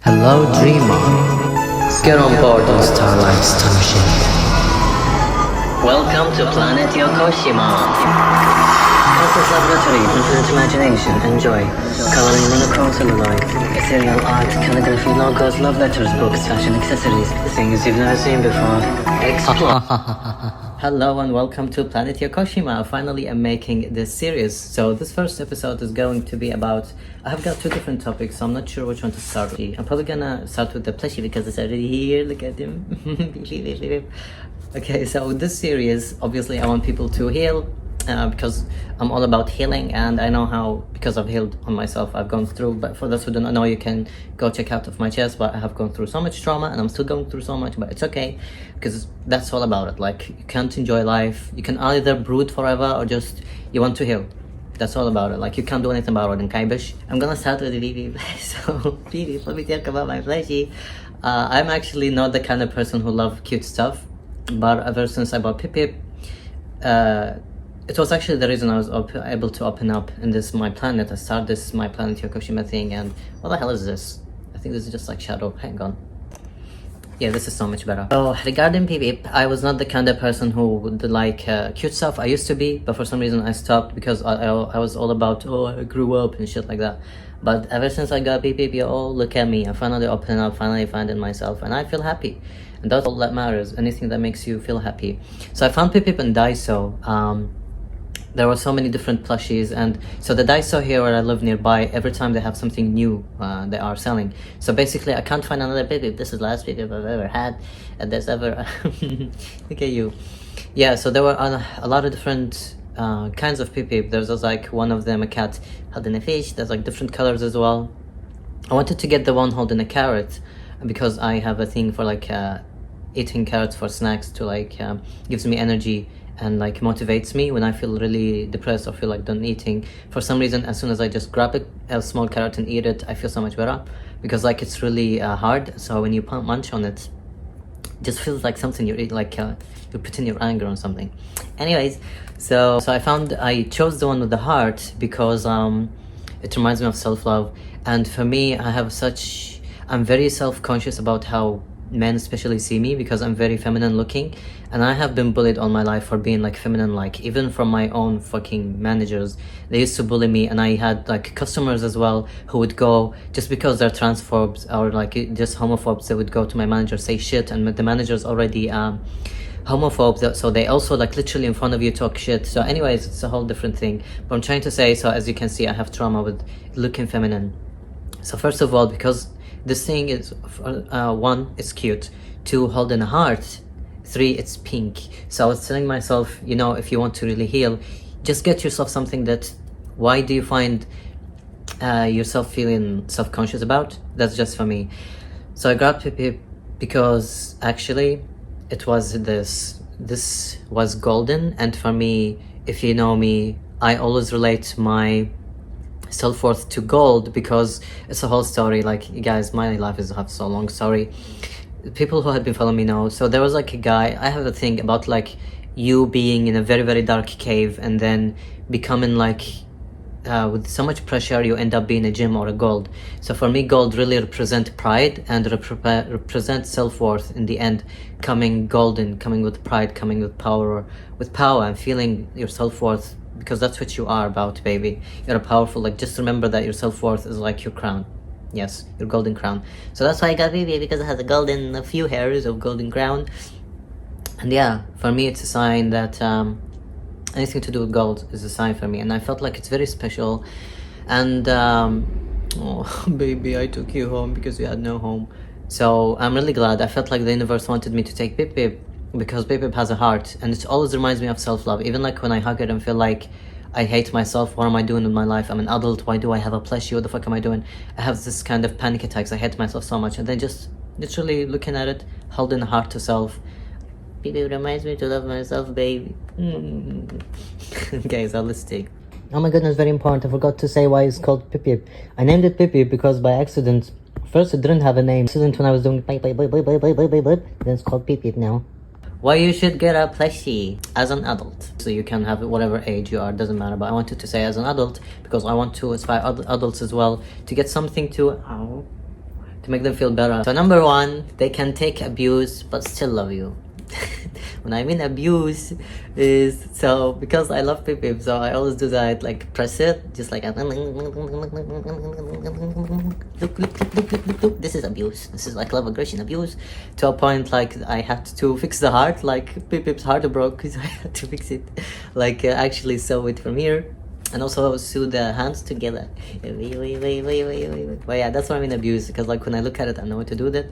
Hello, dreamer. Get on board on Starlight's time machine. Welcome to Planet Yokoshima. Countless laboratory, infinite imagination, enjoy. Coloring monochrome celluloid, ethereal art, calligraphy, logos, love letters, books, fashion accessories, things you've never seen before. Explore. Hello and welcome to Planet Yokoshima. Finally, I'm making this series. So this first episode is going to be about, I have got two different topics, so I'm not sure which one to start with. I'm probably gonna start with the plushie because it's already here. Look at him. Okay, so this series, obviously I want people to heal because I'm all about healing, and I know how, because I've healed on myself, I've gone through. But for those who don't know, you can go check out of my chest, but I have gone through so much trauma and I'm still going through so much, but it's okay because that's all about it. Like, you can't enjoy life. You can either brood forever or just you want to heal. That's all about it. Like, you can't do anything about it in Kaibish. I'm gonna start with the BB. So BB, let me talk about my plushie. I'm actually not the kind of person who love cute stuff, but ever since I bought Pip Pip, it was actually the reason I was able to open up in this My Planet. I started this My Planet Yokoshima thing, and what the hell is this? I think this is just like shadow. Hang on. Yeah, this is so much better. So regarding PvP, I was not the kind of person who would like cute stuff. I used to be, but for some reason I stopped because I was all about, oh, I grew up and shit like that. But ever since I got PvP, oh, look at me. I finally opened up, finally finding myself, and I feel happy. And that's all that matters, anything that makes you feel happy. So I found PvP and Daiso. There were so many different plushies, and so the Daiso here where I live nearby, every time they have something new they are selling. So basically I can't find another Pip Pip. This is the last Pip Pip I've ever had, and there's ever look at you. Yeah, so there were a lot of different kinds of Pip Pip. There's like one of them, a cat holding a fish. There's like different colors as well. I wanted to get the one holding a carrot because I have a thing for like eating carrots for snacks, to like gives me energy and like motivates me when I feel really depressed or feel like done eating. For some reason, as soon as I just grab a small carrot and eat it, I feel so much better, because like it's really hard. So when you munch on it, it just feels like something you eat, like you put in your anger on something. Anyways, so I chose the one with the heart because it reminds me of self-love. And for me, I'm very self-conscious about how men especially see me, because I'm very feminine looking, and I have been bullied all my life for being like feminine, like even from my own fucking managers. They used to bully me, and I had like customers as well who would go, just because they're transphobes or like just homophobes, they would go to my manager, say shit, and the manager's already homophobes, so they also like literally in front of you talk shit. So anyways, it's a whole different thing. But I'm trying to say, so as you can see, I have trauma with looking feminine. So first of all, because this thing is, one, it's cute. Two, holding a heart. Three, it's pink. So I was telling myself, you know, if you want to really heal, just get yourself something that, why do you find yourself feeling self-conscious about? That's just for me. So I grabbed Pip Pip because actually it was this was golden, and for me, if you know me, I always relate my self-worth to gold, because it's a whole story. Like, you guys, my life is so long. Sorry, people who have been following me know. So there was like a guy, I have a thing about like you being in a very, very dark cave and then becoming like with so much pressure you end up being a gem or a gold. So for me, gold really represent pride and represent self-worth in the end, coming golden, coming with pride, coming with power, and feeling your self-worth, because that's what you are about, baby. You're a powerful, like, just remember that your self-worth is like your crown. Yes, your golden crown. So that's why I got baby, because it has a few hairs of golden crown. And yeah, for me, it's a sign that anything to do with gold is a sign for me, and I felt like it's very special. And oh baby, I took you home because you had no home. So I'm really glad. I felt like the universe wanted me to take Pip Pip, because Pip Pip has a heart, and it always reminds me of self-love. Even like when I hug it and feel like I hate myself, what am I doing in my life? I'm an adult, why do I have a plushie? What the fuck am I doing? I have this kind of panic attacks, I hate myself so much, and then just literally looking at it, holding a heart to self. Pip Pip reminds me to love myself, baby. Guys, let's take. Oh my goodness, very important, I forgot to say why it's called Pip Pip. I named it Pip Pip because by accident, first it didn't have a name. Accident when I was doing then it's called Pip Pip now. Why you should get a plushie as an adult. So you can have it whatever age you are, doesn't matter. But I wanted to say as an adult because I want to inspire adults as well to get something to to make them feel better. So number one, they can take abuse but still love you. When I mean abuse is, so because I love pip, so I always do that, like press it, just like look. This is abuse. This is like love aggression abuse, to a point like I had to fix the heart, like Pip's heart broke because I had to fix it, like actually sew it from here. And also sew the hands together. But yeah, that's what I mean abuse, because like when I look at it, I know what to do with it.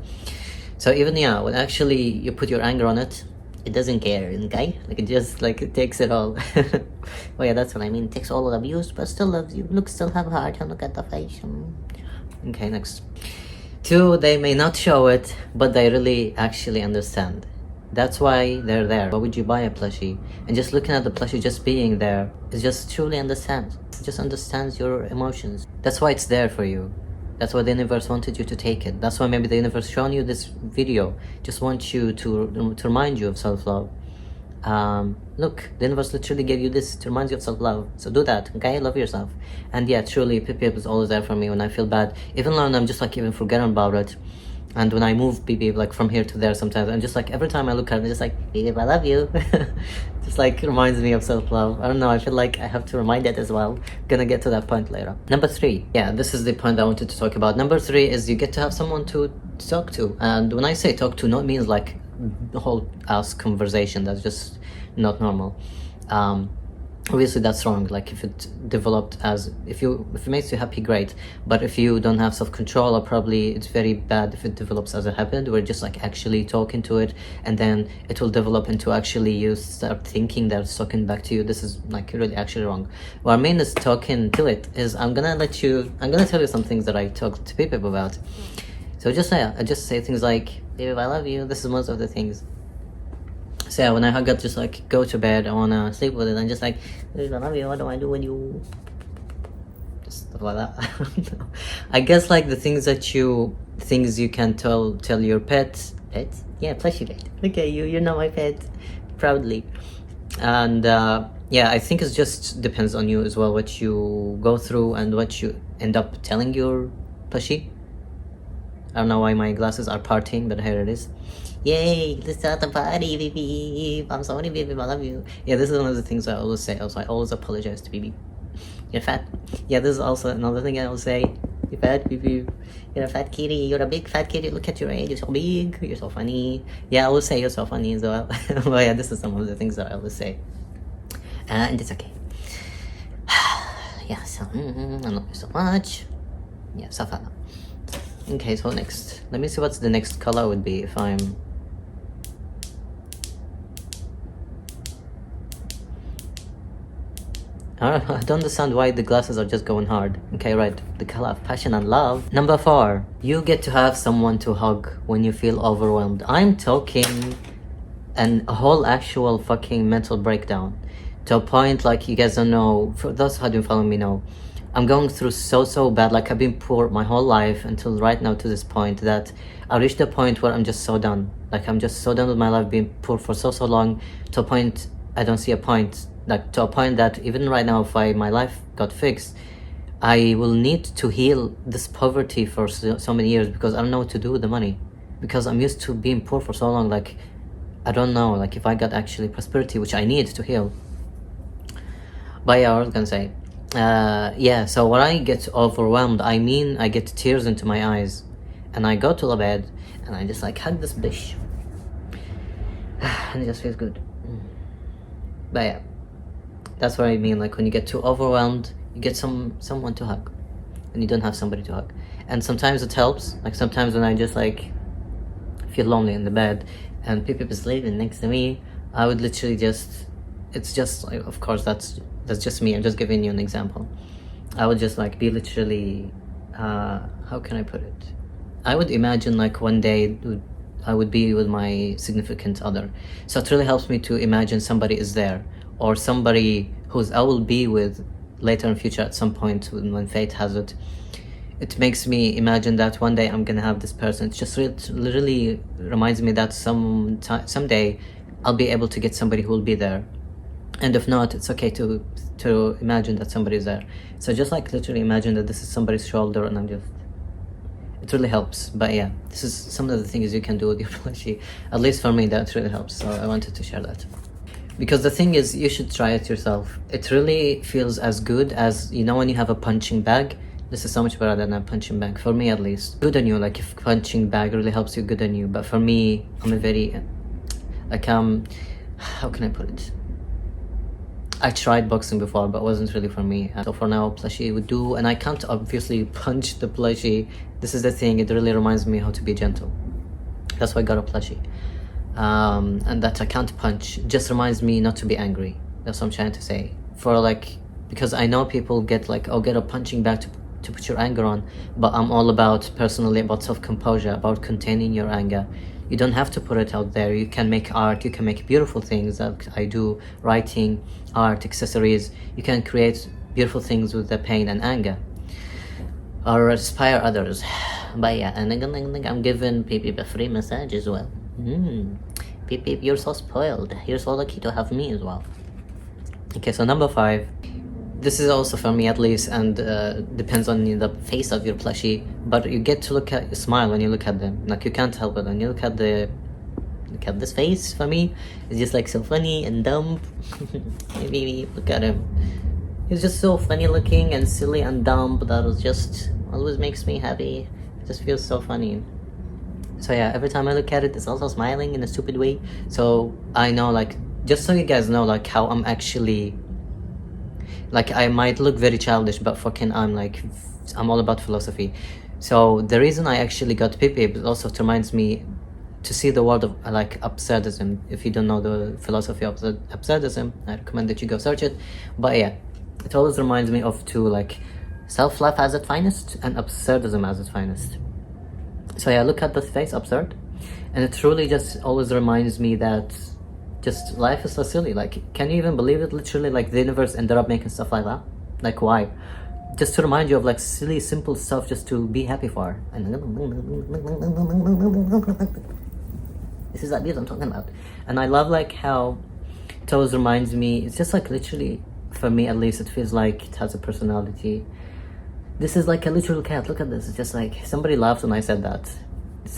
So even when actually you put your anger on it, it doesn't care, okay? Like it just like it takes it all. Well, yeah, that's what I mean. It takes all the abuse, but still loves you. Look, still have heart. And look at the face. Okay, next. Two, they may not show it, but they really actually understand. That's why they're there. Why would you buy a plushie? And just looking at the plushie, just being there, it just truly understands. It just understands your emotions. That's why it's there for you. That's why the universe wanted you to take it. That's why maybe the universe shown you this video. Just want you to remind you of self-love. Look, the universe literally gave you this to remind you of self-love. So do that, okay? Love yourself. And yeah, truly, Pip is always there for me when I feel bad. Even when I'm just like even forgetting about it. And when I move Pip like from here to there sometimes, I'm just like, every time I look at it, I'm just like, Pip, I love you. Just like reminds me of self-love. I don't know, I feel like I have to remind it as well. Gonna get to that point later. Number three, yeah, this is the point I wanted to talk about. Number three is you get to have someone to talk to. And when I say talk to, no, it means like the whole ass conversation. That's just not normal. Obviously that's wrong. Like if it developed as, if it makes you happy, great, but if you don't have self-control, or probably it's very bad if it develops as a habit where just like actually talking to it, and then it will develop into actually you start thinking that it's talking back to you. This is like really actually wrong. What I mean is talking to it is, I'm gonna tell you some things that I talk to people about. So I just say things like, babe, I love you. This is most of the things. So yeah, when I hug up, just like go to bed, I wanna sleep with it, and just like, I love you, what do I do with you? Just stuff like that. I guess like the things you can tell your pet? Yeah, plushie pet. Okay, you're not my pet. Proudly. And yeah, I think it just depends on you as well, what you go through and what you end up telling your plushie. I don't know why my glasses are parting, but here it is. Yay, let's start the party, baby. I'm sorry, baby, I love you. Yeah, this is one of the things I always say. Also, I always apologize to baby. You're fat. Yeah, this is also another thing I always say. You're fat, baby. You're a fat kitty. You're a big fat kitty. Look at your age. You're so big. You're so funny. Yeah, I always say you're so funny as well. But yeah, this is some of the things that I always say. And it's okay. Yeah, so, I love you so much. Yeah, so fun. Okay, so next. Let me see what's the next color would be if I'm... I don't understand why the glasses are just going hard. Okay, right. The color of passion and love. Number four, you get to have someone to hug when you feel overwhelmed. I'm talking a whole actual fucking mental breakdown. To a point like you guys don't know, for those who have been following me know, I'm going through so bad. Like I've been poor my whole life until right now to this point that I reached a point where I'm just so done. Like I'm just so done with my life being poor for so long, to a point I don't see a point. Like to a point that even right now, if my life got fixed, I will need to heal this poverty for so many years, because I don't know what to do with the money, because I'm used to being poor for so long. Like I don't know, like if I got actually prosperity, which I need to heal. But yeah, I was gonna say, yeah, so when I get overwhelmed, I mean I get tears into my eyes, and I go to the bed and I just like hug this bitch and it just feels good. But yeah, that's what I mean, like when you get too overwhelmed, you get someone to hug and you don't have somebody to hug. And sometimes it helps, like sometimes when I just like feel lonely in the bed and Pip is sleeping next to me, I would literally just, it's just like, of course that's just me, I'm just giving you an example. I would just like be literally, how can I put it? I would imagine like one day I would be with my significant other. So it really helps me to imagine somebody is there, or somebody who's I will be with later in future at some point when fate has it. It makes me imagine that one day I'm gonna have this person. It's just literally reminds me that someday I'll be able to get somebody who will be there. And if not, it's okay to imagine that somebody's there. So just like literally imagine that this is somebody's shoulder, and I'm just, it really helps. But yeah, this is some of the things you can do with your plushie. At least for me, that really helps. So I wanted to share that. Because the thing is, you should try it yourself. It really feels as good as, you know, when you have a punching bag. This is so much better than a punching bag, for me at least. Good on you, like if punching bag really helps you, good on you. But for me, I'm a very, like, how can I put it? I tried boxing before, but it wasn't really for me. So for now, plushie would do, and I can't obviously punch the plushie. This is the thing, it really reminds me how to be gentle. That's why I got a plushie. And that I can't punch just reminds me not to be angry. That's what I'm trying to say. For like, because I know people get like, oh, get a punching bag to put your anger on, but I'm all about, personally, about self-composure, about containing your anger. You don't have to put it out there. You can make art, you can make beautiful things that I do, writing, art, accessories. You can create beautiful things with the pain and anger, or inspire others. But yeah, and I'm giving Peep a free massage as well. Peep, you're so spoiled. You're so lucky to have me as well. Okay, so number 5. This is also for me at least, and depends on the face of your plushie, but you get to smile when you look at them. Like, you can't help it. When you look at this face, for me, it's just like so funny and dumb. Hey baby, look at him. He's just so funny looking and silly and dumb. That was just always makes me happy. It just feels so funny. So yeah, every time I look at it, it's also smiling in a stupid way. So I know, like, just so you guys know, like, how I'm actually, like, I might look very childish, but fucking I'm all about philosophy. So the reason I actually got Pepe is also it reminds me to see the world of like absurdism. If you don't know the philosophy of absurdism, I recommend that you go search it. But yeah, it always reminds me of two, like, self-love as its finest and absurdism as its finest. So yeah, look at this face, absurd, and it truly just always reminds me that just life is so silly. Like, can you even believe it? Literally, like, the universe ended up making stuff like that. Like, why? Just to remind you of like silly, simple stuff, just to be happy for. And this is that beat I'm talking about. And I love like how it always reminds me. It's just like literally, for me at least, it feels like it has a personality. This is like a literal cat. Look at this. It's just like somebody laughed when I said that. It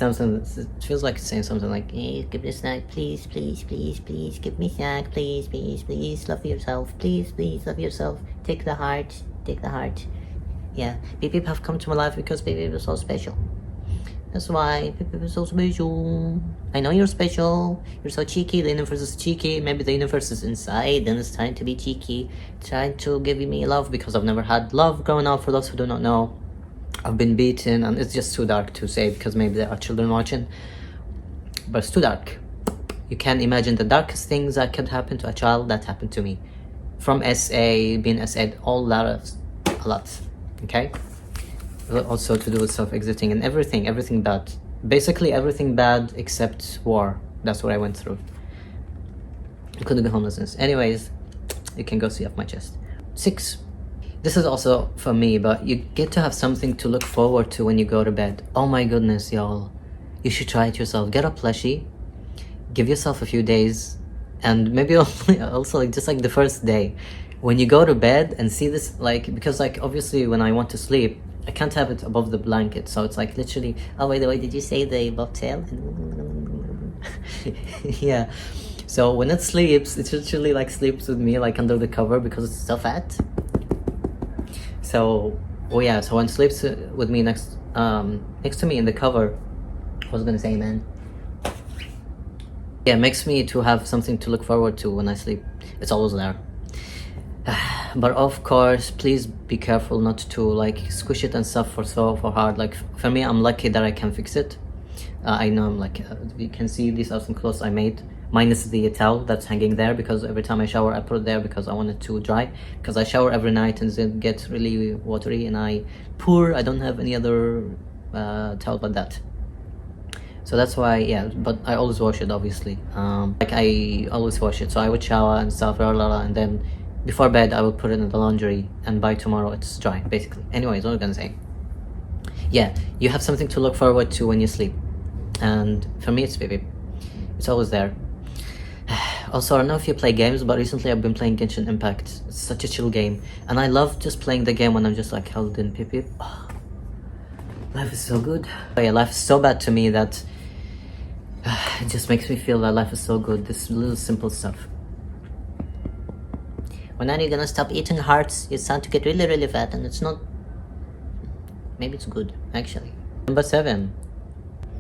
feels like it's saying something like, hey, give me a snack, please, please, please, please, give me a snack, please, please, please, love yourself, please, please, love yourself, take the heart, take the heart. Yeah, people have come to my life because people are so special. That's why people are so special. I know you're special, you're so cheeky, the universe is cheeky, maybe the universe is inside and it's trying to be cheeky, trying to give me love because I've never had love growing up. For those who do not know, I've been beaten, and it's just too dark to say because maybe there are children watching, but it's too dark. You can't imagine the darkest things that could happen to a child that happened to me. From SA, being SA'd, a lot, okay? Also to do with self-exiting and everything bad. Basically everything bad except war. That's what I went through. Including homelessness. Anyways, you can go see off my chest. 6. This is also for me, but you get to have something to look forward to when you go to bed. Oh my goodness, y'all. You should try it yourself. Get a plushie. Give yourself a few days. And maybe also like just like the first day. When you go to bed and see this, like, because like obviously when I want to sleep, I can't have it above the blanket. So it's like literally, oh, by the way, did you say the bobtail? Yeah. So when it sleeps, it literally like sleeps with me like under the cover because it's so fat. So, oh yeah, so when it sleeps with me next to me in the cover, I was gonna say, man. Yeah, it makes me to have something to look forward to when I sleep. It's always there. But of course, please be careful not to like squish it and stuff for hard. Like for me, I'm lucky that I can fix it. I know I'm like, you can see these are some clothes I made. Minus the towel that's hanging there because every time I shower I put it there because I want it to dry. Because I shower every night and it gets really watery and I don't have any other towel but that. So that's why, yeah, but I always wash it obviously. Like I always wash it. So I would shower and stuff, and then before bed I will put it in the laundry and by tomorrow it's dry basically. Anyways, what I'm gonna say. Yeah, you have something to look forward to when you sleep. And for me it's baby. It's always there. Also, I don't know if you play games, but recently I've been playing Genshin Impact. It's such a chill game. And I love just playing the game when I'm just like held in pip. life is so good. But yeah, life is so bad to me that it just makes me feel that life is so good. This little simple stuff. When are you gonna stop eating hearts? You start to get really, really fat, and it's not. Maybe it's good, actually. Number 7.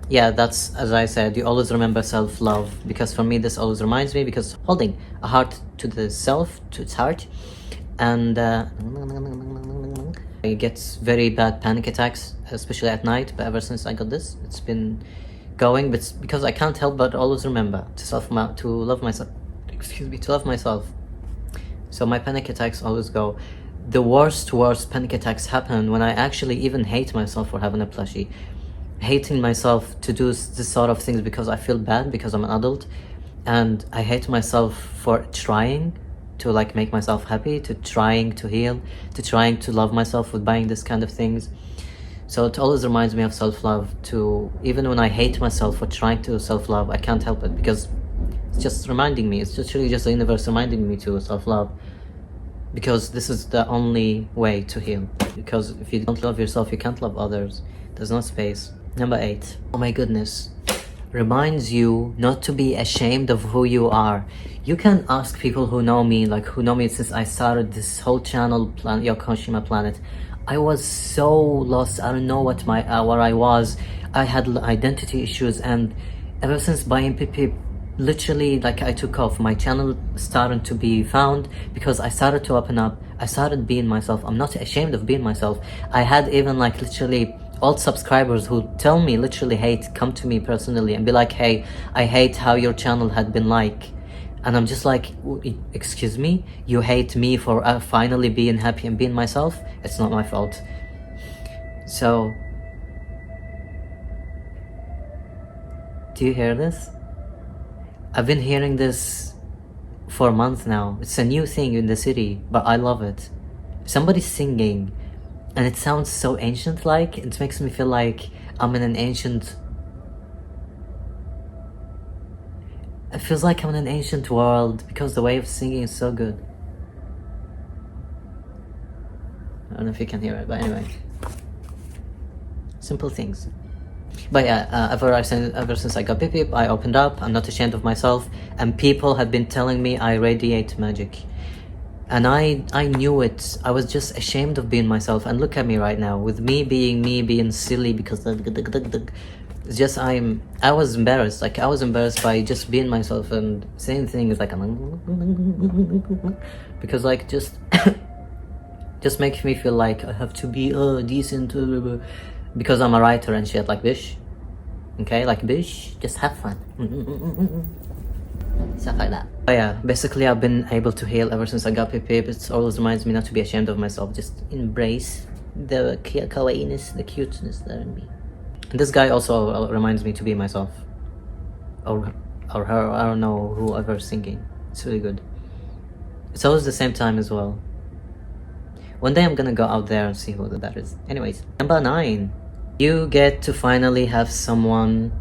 Yeah, that's, as I said, you always remember self-love, because for me this always reminds me, because holding a heart to the self, to its heart, and it gets very bad panic attacks, especially at night. But ever since I got this, it's been going, but because I can't help but always remember to love myself. Excuse me, to love myself. So my panic attacks always go. The worst panic attacks happen when I actually even hate myself for having a plushie. Hating myself to do this sort of things because I feel bad because I'm an adult, and I hate myself for trying to like make myself happy, to trying to heal, to trying to love myself with buying this kind of things. So it always reminds me of self-love. To even when I hate myself for trying to self-love, I can't help it, because it's just reminding me, it's just really just the universe reminding me to self-love, because this is the only way to heal. Because if you don't love yourself, you can't love others. There's no space. Number 8. Oh my goodness. Reminds you not to be ashamed of who you are. You can ask people who know me, like who know me since I started this whole channel, Yokoshima Planet. I was so lost. I don't know what where I was. I had identity issues, and ever since buying PP, literally like I took off. My channel started to be found because I started to open up. I started being myself. I'm not ashamed of being myself. I had even like literally old subscribers who tell me literally hate, come to me personally and be like, hey, I hate how your channel had been like. And I'm just like, excuse me, you hate me for finally being happy and being myself? It's not my fault. So do you hear this? I've been hearing this for a month now. It's a new thing in the city, but I love it. Somebody's singing, and it sounds so ancient-like. It makes me feel like I'm in an ancient... It feels like I'm in an ancient world, because the way of singing is so good. I don't know if you can hear it, but anyway. Simple things. But yeah, ever since I got Pip, I opened up. I'm not ashamed of myself, and people have been telling me I radiate magic. And I knew it. I was just ashamed of being myself. And look at me right now, with me being silly because it's just I was embarrassed. Like I was embarrassed by just being myself and saying things like because like just makes me feel like I have to be decent because I'm a writer and shit, like bish. Okay, like bish, just have fun. Stuff like that. But yeah, basically I've been able to heal ever since I got Pip. It always reminds me not to be ashamed of myself, just embrace the kawaiiness, the cuteness there in me. And this guy also reminds me to be myself, or her, I don't know, whoever's singing. It's really good. It's always the same time as well. One day I'm gonna go out there and see who that is. Anyways, number 9. You get to finally have someone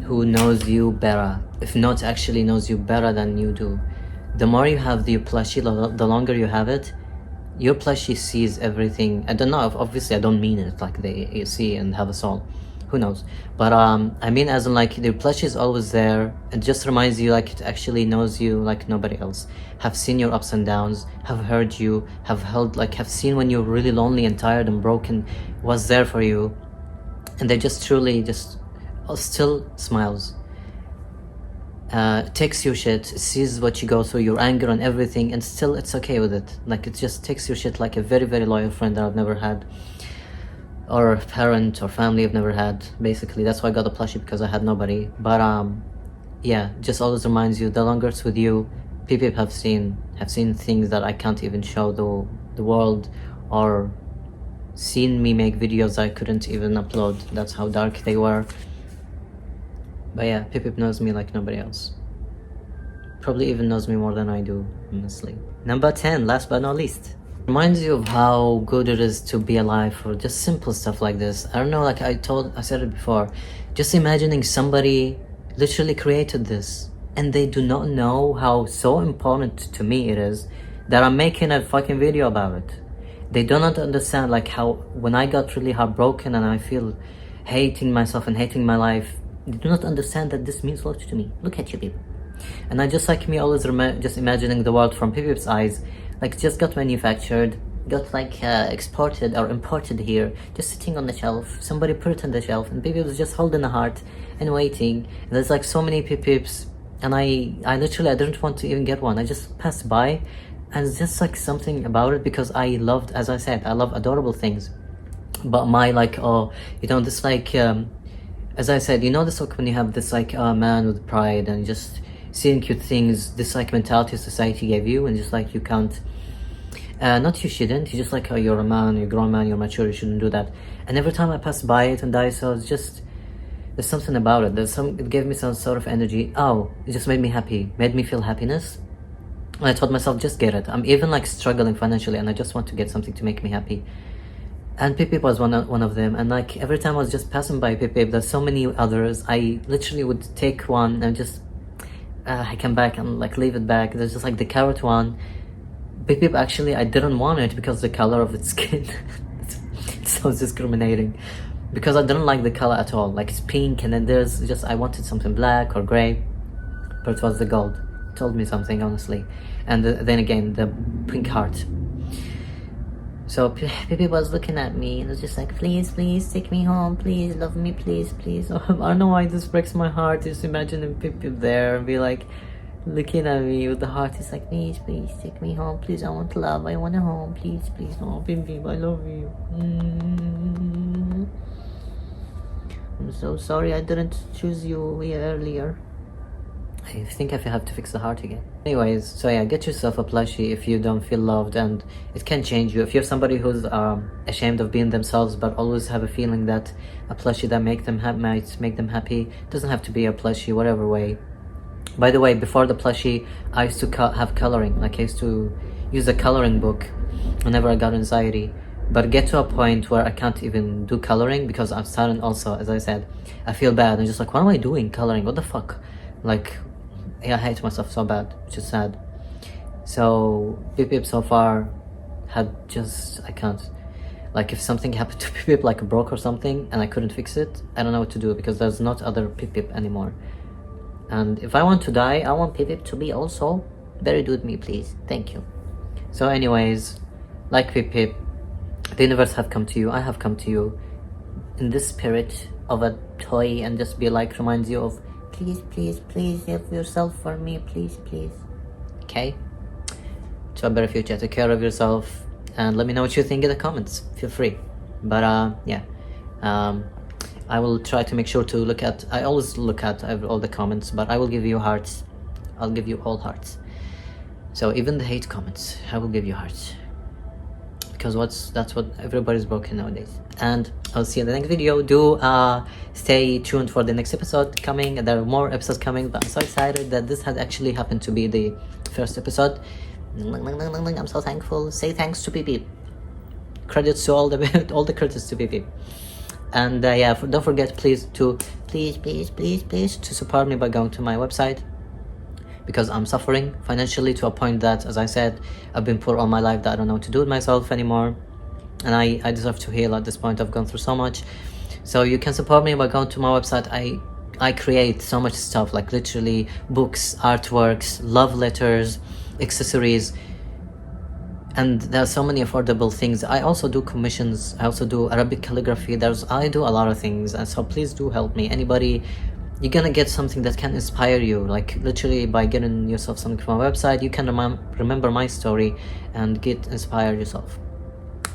who knows you better, if not actually knows you better than you do. The more you have the plushie, the longer you have it, your plushie sees everything. I don't know, obviously I don't mean it like they see and have a soul. Who knows? But I mean as in like the plushie is always there. It just reminds you like it actually knows you like nobody else. Have seen your ups and downs, have heard you, have held, like have seen when you're really lonely and tired and broken, was there for you. And they just truly just still smiles. Takes your shit, sees what you go through, your anger and everything, and still it's okay with it. Like it just takes your shit like a very, very loyal friend that I've never had, or parent or family I've never had. Basically that's why I got a plushie, because I had nobody. But yeah, just always reminds you, the longer it's with you, people have seen things that I can't even show the world, or seen me make videos I couldn't even upload. That's how dark they were. But yeah, Pip knows me like nobody else. Probably even knows me more than I do, honestly. Number 10, last but not least. Reminds you of how good it is to be alive, for just simple stuff like this. I don't know, like I said it before. Just imagining somebody literally created this, and they do not know how so important to me it is that I'm making a fucking video about it. They do not understand like how when I got really heartbroken and I feel hating myself and hating my life, they do not understand that this means a lot to me. Look at you people. And I just like me always just imagining the world from Pipip's eyes, like just got manufactured, got like exported or imported here, just sitting on the shelf. Somebody put it on the shelf and Pipip was just holding a heart and waiting. And there's like so many Pipips, and I literally I didn't want to even get one. I just passed by, and it's just like something about it, because I loved, as I said, I love adorable things. But my like, oh, you know, this like as I said, you know, this like when you have this like man with pride and just seeing cute things, this like mentality society gave you, and just like you can't not you shouldn't, you just like, oh, you're a man, you're a grown man, you're mature, you shouldn't do that. And every time I pass by it and I saw, it's just, there's something about it, it gave me some sort of energy. Oh, it just made me happy, made me feel happiness. And I told myself, just get it. I'm even like struggling financially and I just want to get something to make me happy. And Pip was one of them. And like every time I was just passing by Pip, there's so many others, I literally would take one and just I come back and like leave it back. There's just like the carrot one. Pip actually I didn't want it because the color of its skin. It's so discriminating, because I didn't like the color at all. Like it's pink, and then there's just, I wanted something black or gray, but it was the gold. It told me something, honestly. And then again, the pink heart. So Pippi was looking at me and was just like, please, please take me home, please, love me, please, please. I don't know why this breaks my heart, just imagining Pippi there and be like looking at me with the heart. It's like, please, please take me home, please, I want love, I want a home, please, please, oh Pippi, I love you. I'm so sorry I didn't choose you earlier. I think I have to fix the heart again. Anyways, so yeah, get yourself a plushie if you don't feel loved, and it can change you. If you're somebody who's ashamed of being themselves but always have a feeling that a plushie that might make them happy, doesn't have to be a plushie, whatever way. By the way, before the plushie, I used to have coloring. Like I used to use a coloring book whenever I got anxiety. But get to a point where I can't even do coloring because I'm starting also, as I said, I feel bad. I'm just like, what am I doing coloring? What the fuck? Like, yeah, I hate myself so bad, which is sad. So Pip so far had just, I can't. Like if something happened to Pip, like broke or something, and I couldn't fix it, I don't know what to do, because there's not other Pip anymore. And if I want to die, I want Pip to be also buried with me, please. Thank you. So anyways, like Pip, the universe have come to you, I have come to you in this spirit of a toy, and just be like, reminds you of, please, please, please, have yourself for me, please, please. Okay? To a better future, take care of yourself, and let me know what you think in the comments. Feel free. But yeah, I will try to make sure to look at, I always look at all the comments, but I will give you hearts. I'll give you all hearts. So even the hate comments, I will give you hearts, because that's what everybody's broken nowadays. And I'll see you in the next video. Do stay tuned for the next episode coming. There are more episodes coming, but I'm so excited that this had actually happened to be the first episode. I'm so thankful. Say thanks to Pip. Credits to all the credits to Pip. And yeah, don't forget, please to support me by going to my website, because I'm suffering financially to a point that, as I said, I've been poor all my life that I don't know what to do with myself anymore, and I deserve to heal at this point. I've gone through so much. So you can support me by going to my website. I create so much stuff, like literally books, artworks, love letters, accessories, and there are so many affordable things. I also do commissions, I also do Arabic calligraphy, I do a lot of things, and so please do help me. Anybody, you're gonna get something that can inspire you, like literally by getting yourself something from my website, you can remember my story and get inspired yourself.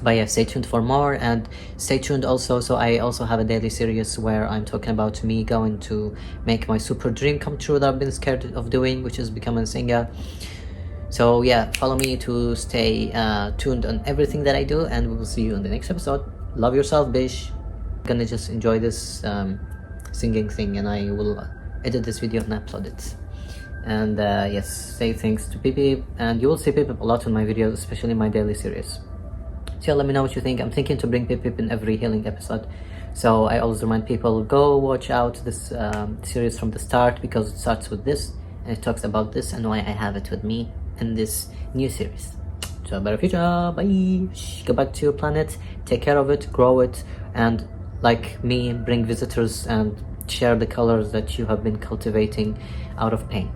But yeah, stay tuned for more, and stay tuned also, so I also have a daily series where I'm talking about me going to make my super dream come true that I've been scared of doing, which is becoming a singer. So yeah, follow me to stay tuned on everything that I do, and we will see you in the next episode. Love yourself, bish. I'm gonna just enjoy this singing thing, and I will edit this video and upload it. And yes, say thanks to Pip, and you will see Pip a lot in my videos, especially in my daily series. So let me know what you think. I'm thinking to bring Pip in every healing episode, so I always remind people, go watch out this series from the start, because it starts with this and it talks about this and why I have it with me in this new series. to a better future. Bye. Go back to your planet, take care of it, grow it, and like me, bring visitors and share the colors that you have been cultivating out of pain.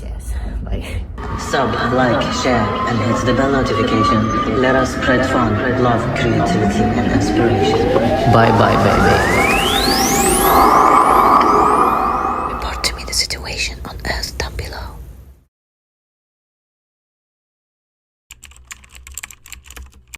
Yes. Bye. Sub, like, share, and hit the bell notification. Let us spread fun, love, creativity, and inspiration. Bye, baby.